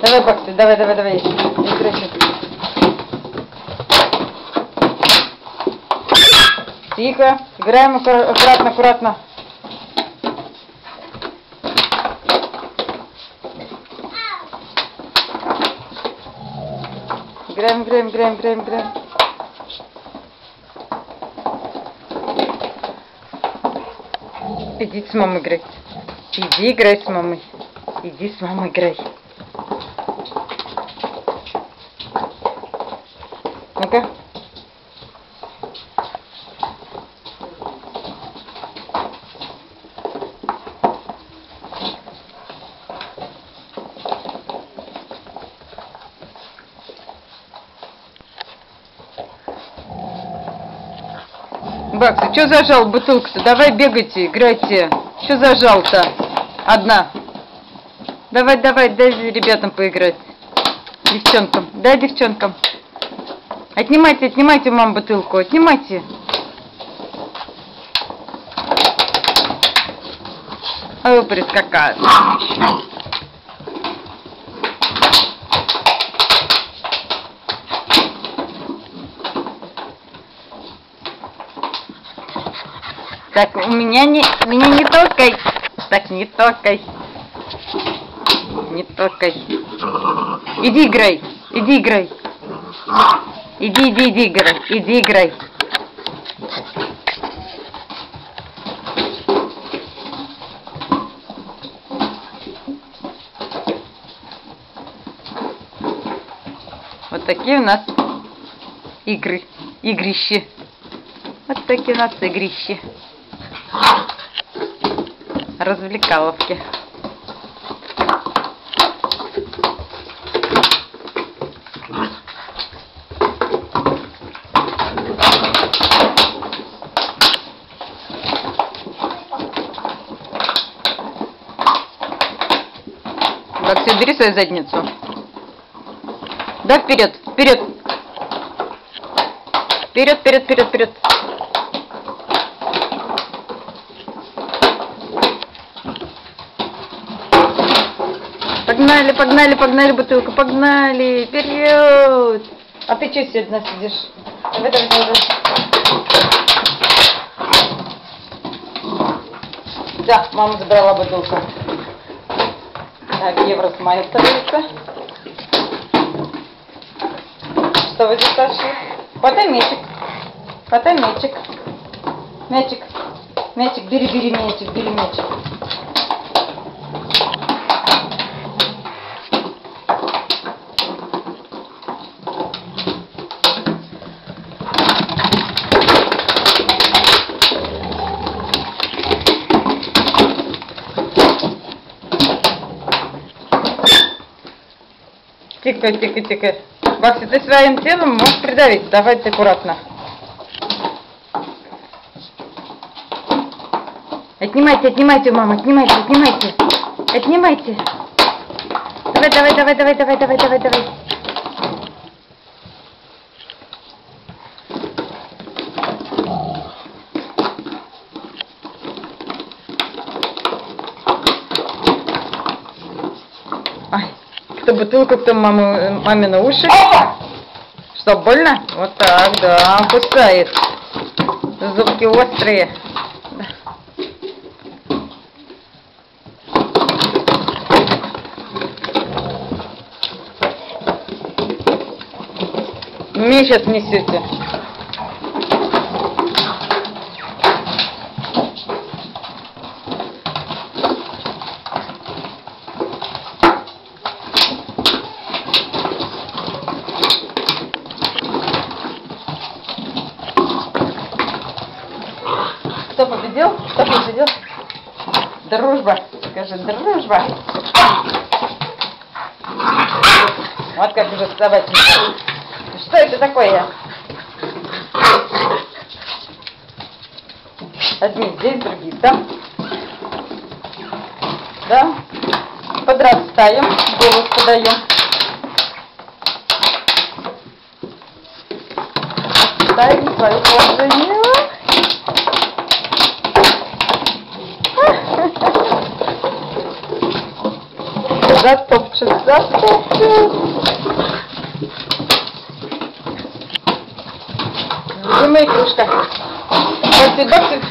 Давай, Бакси, давай, давай, давай. Играй. Тихо. Играем аккуратно, аккуратно. Играем, играем, играем, играем, играем. Иди с мамой играй. Иди играй с мамой. Иди с мамой играй. Ну-ка. Бакс, что зажал бутылку-то? Давай бегайте, играйте. Что зажал-то? Одна. Давай, давай, дай ребятам поиграть. Девчонкам. Дай девчонкам. Отнимайте, отнимайте у мамы бутылку. Отнимайте. Ой, прискакали. Так, меня не токай. Так, не токай. Не токай. Иди играй. Иди играй. Иди играй. Иди играй. Вот такие у нас игры. Игрищи. Вот такие у нас игрищи. Развлекаловки. Бакси, убери свою задницу. Да, вперед, вперед. Вперед, вперед, вперед, вперед. Погнали, погнали, погнали бутылку, погнали, вперед! А ты что сегодня сидишь? Давай, давай, давай. Да, мама забрала бутылку. Так, Евросмайл становится. Что вы здесь нашли? Хватай мячик. Хватай мячик. Мячик. Мячик, бери, бери мячик, бери мячик. Тихо, тихо, тихо. Бакси, ты своим телом можешь придавить. Давай ты аккуратно. Отнимайте, отнимайте, мама, отнимайте, отнимайте. Отнимайте. Давай, давай, давай, давай, давай, давай, давай, давай. Ай, кто бутылку, кто мамина уши. Что, больно? Вот так, да, кусает. Зубки острые. Да. Мне сейчас несете. Кто победил? Кто победил? Дружба. Скажи, дружба. Вот как уже собачка. Что это такое? Одни здесь, другие там. Да? Подрастаем, голос подаем. Ставим свое положение. Затопчет, затопчет. Где моя игрушка? Боксит, боксит.